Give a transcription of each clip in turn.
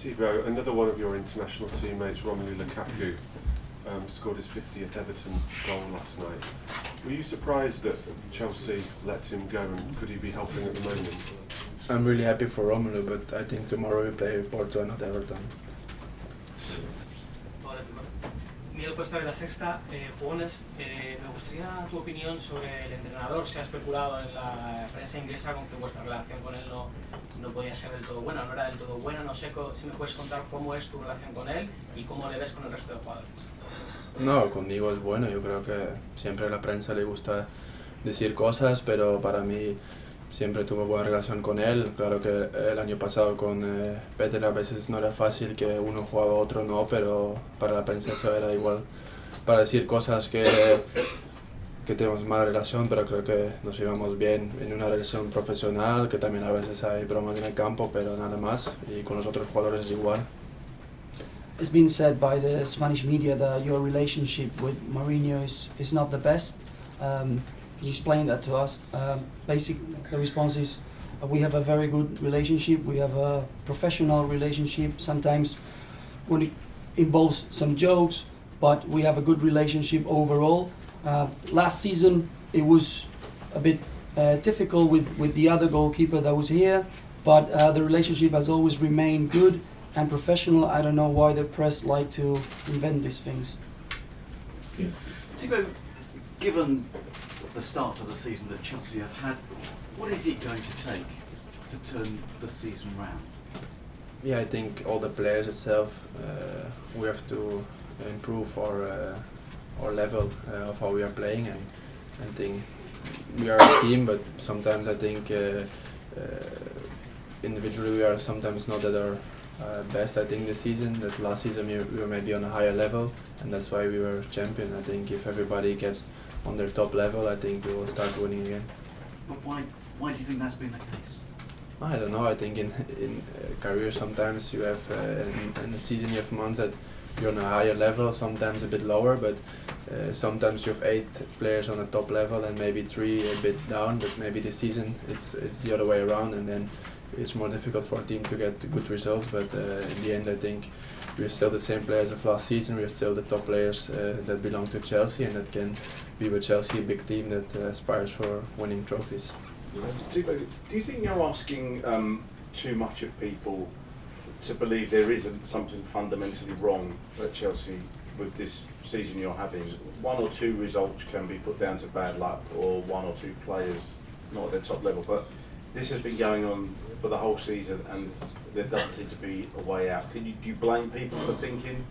Thibaut, another one of your international teammates, Romelu Lukaku, scored his 50th Everton goal last night. Were you surprised that Chelsea let him go, and could he be helping at the moment? I'm really happy for Romelu, but I think tomorrow we play Porto and not Everton. Miguel Costa de la Sexta, Jugones, me gustaría tu opinión sobre el entrenador. Se ha especulado en la prensa inglesa con que vuestra relación con él no podía ser del todo buena, no era del todo buena. No sé si me puedes contar cómo es tu relación con él y cómo le ves con el resto de jugadores. No, conmigo es bueno. Yo creo que siempre a la prensa le gusta decir cosas, pero para mí siempre tuve buena relación con él. Claro que el año pasado con Peter a veces no era fácil, que uno jugaba, otro no, pero para la prensa eso era igual. Para decir cosas que tenemos mala relación, pero creo que nos llevamos bien en una relación profesional, que también a veces hay bromas en el campo, pero nada más. Y con los otros jugadores es igual. It's been said by the Spanish media that your relationship with Mourinho is not the best. Could you explain that to us? The response is we have a very good relationship, we have a professional relationship, sometimes when it involves some jokes, but we have a good relationship overall. Last season it was a bit difficult with the other goalkeeper that was here, but the relationship has always remained good and professional. I don't know why the press like to invent these things. Yeah. Thibaut, given the start of the season that Chelsea have had, what is it going to take to turn the season round? Yeah, I think all the players itself, we have to improve our level of how we are playing. I think we are a team, but sometimes I think individually we are sometimes not at our best. I think this season, that last season we were maybe on a higher level, and that's why we were champion. I think if everybody gets on their top level, I think we will start winning again. But why do you think that's been the case? I don't know. I think in career sometimes you have in the season you have months that you're on a higher level, sometimes a bit lower, but sometimes you have 8 players on the top level and maybe 3 a bit down. But maybe this season it's the other way around, and then it's more difficult for a team to get good results. But in the end, I think we're still the same players of last season. We're still the top players that belong to Chelsea, and that can be with Chelsea, a big team that aspires for winning trophies. Thibaut, do you think you're asking too much of people to believe there isn't something fundamentally wrong at Chelsea with this season you're having? 1 or 2 results can be put down to bad luck, or 1 or 2 players not at their top level, but this has been going on for the whole season and there doesn't seem to be a way out. Do you blame people for thinking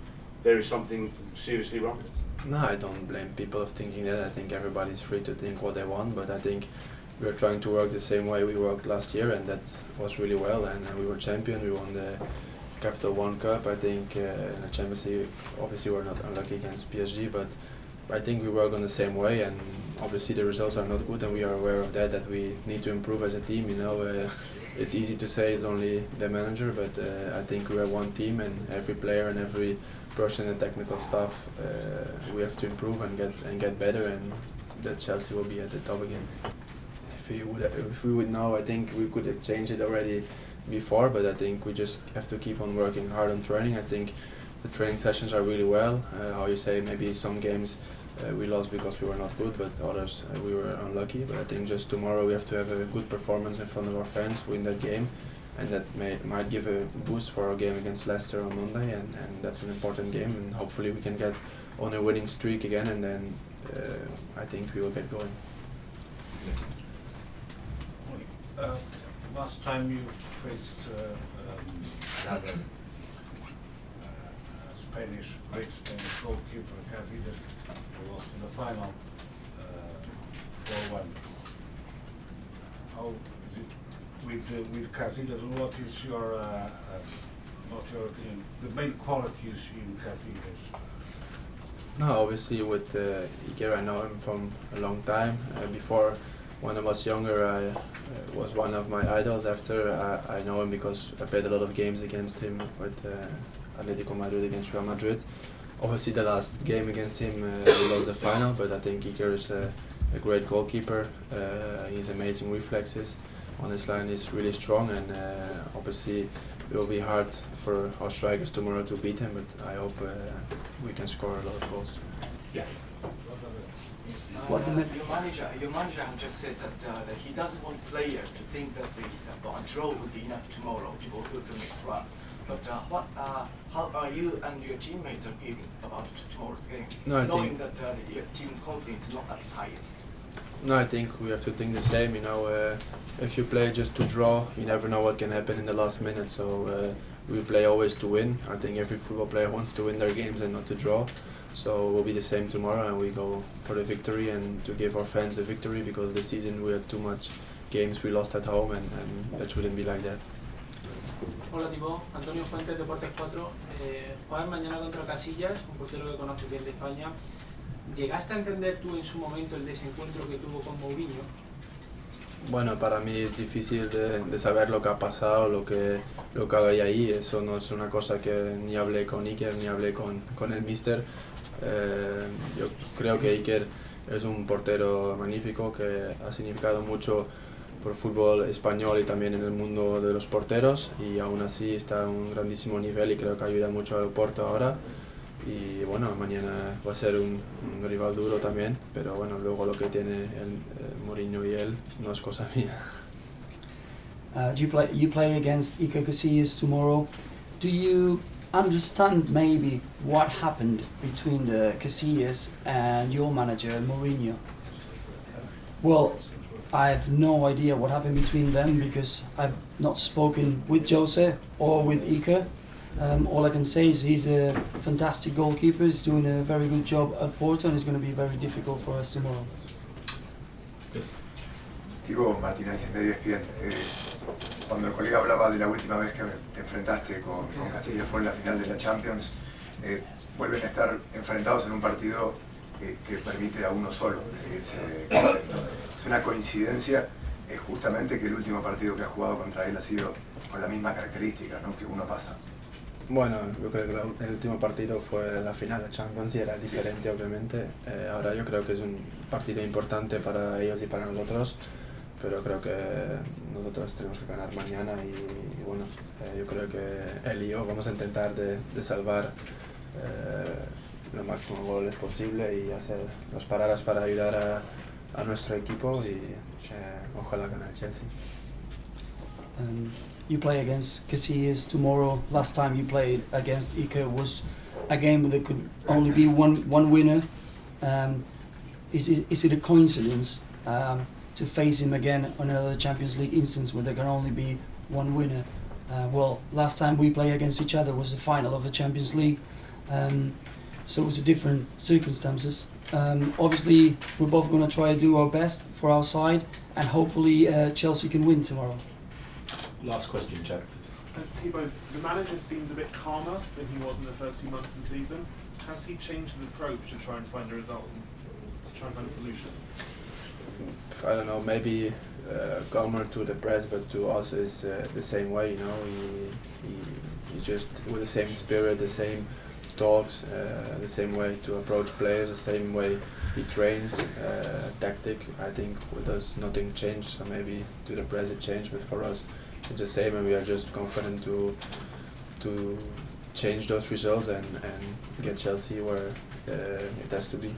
there is something seriously wrong? No, I don't blame people of thinking that. I think everybody's free to think what they want, but I think we're trying to work the same way we worked last year, and that was really well, and we were champion. We won the Capital One Cup. I think in the Champions League, obviously we're not unlucky against PSG, but I think we work on the same way, and obviously the results are not good, and we are aware of that we need to improve as a team. You know, it's easy to say it's only the manager, but I think we are one team, and every player and every person in the technical staff, we have to improve and get better, and that Chelsea will be at the top again. If we would know, I think we could have changed it already before, but I think we just have to keep on working hard on training. I think the training sessions are really well. How you say, maybe some games we lost because we were not good, but others we were unlucky. But I think just tomorrow we have to have a good performance in front of our fans, win that game, and that might give a boost for our game against Leicester on Monday, and that's an important game, and hopefully we can get on a winning streak again, and then I think we will get going. Yes. Last time you faced another great Spanish goalkeeper, Casillas, who lost in the final 4-1. How is it with Casillas? What is your, not your opinion, the main quality you see in Casillas? No, obviously with Iker, I know him from a long time. Before, when I was younger, I was one of my idols. After, I know him because I played a lot of games against him with Atletico Madrid against Real Madrid. Obviously the last game against him we lost the final, but I think Iker is a great goalkeeper. He has amazing reflexes. On his line he's really strong, and obviously it will be hard for our strikers tomorrow to beat him, but I hope we can score a lot of goals. Yes. What the Your manager has just said that he doesn't want players to think that a draw would be enough tomorrow to go through the next round. But how are you and your teammates are feeling about tomorrow's game, knowing that your team's confidence is not at its highest? No, I think we have to think the same. If you play just to draw, you never know what can happen in the last minute. So we play always to win. I think every football player wants to win their games and not to draw. So we'll be the same tomorrow, and we go for the victory and to give our fans a victory, because this season we had too much games we lost at home, and that shouldn't be like that. Hola Thibaut, Antonio Fuentes, Deportes 4. Juegas mañana contra Casillas, un portero que conoces bien de España. ¿Llegaste a entender tú en su momento el desencuentro que tuvo con Mourinho? Bueno, para mí es difícil de saber lo que ha pasado, lo que hay ahí. Eso no es una cosa que ni hablé con Iker ni hablé con el míster. Yo creo que Iker es un portero magnífico que ha significado mucho por el fútbol español y también en el mundo de los porteros, y aún así está a un grandísimo nivel y creo que ayuda mucho al Porto ahora. Y bueno, mañana va a ser un rival duro también, pero bueno, luego lo que tiene Mourinho y él no es cosa mía. You play against Iker Casillas tomorrow. Do you understand maybe what happened between the Casillas and your manager Mourinho? Well, I have no idea what happened between them because I've not spoken with Jose or with Iker. All I can say is he's a fantastic goalkeeper. He's doing a very good job at Porto, and it's going to be very difficult for us tomorrow. Yes. Thibaut, Martínez, de ESPN. Cuando el colega hablaba de la última vez que te enfrentaste con Casillas, fue en la final de la Champions, vuelven a estar enfrentados en un partido que permite a uno solo irse contento. Es una coincidencia justamente que el último partido que ha jugado contra él ha sido con la misma característica, ¿no? Que uno pasa. Bueno, yo creo que el último partido fue la final de Champions y era diferente, obviamente. Ahora yo creo que es un partido importante para ellos y para nosotros, pero creo que nosotros tenemos que ganar mañana y bueno, yo creo que él y yo vamos a intentar de salvar lo máximo goles posible y hacer las paradas para ayudar a nuestro equipo y ojalá gane Chelsea. You play against Casillas tomorrow. Last time you played against Iker was a game where there could only be one winner. Is it a coincidence to face him again on another Champions League instance where there can only be one winner? Well, last time we played against each other was the final of the Champions League, so it was a different circumstances. Obviously, we're both going to try to do our best for our side, and hopefully Chelsea can win tomorrow. Last question, Jack. Thibaut, the manager seems a bit calmer than he was in the first few months of the season. Has he changed his approach to try and find a result, try and find a solution? I don't know, maybe calmer to the press, but to us is the same way, you know. He just with the same spirit, the same talks, the same way to approach players, the same way he trains, tactic. I think with us nothing changed, so maybe to the press it changed, but for us it's the same, and we are just confident to change those results and get Chelsea where it has to be.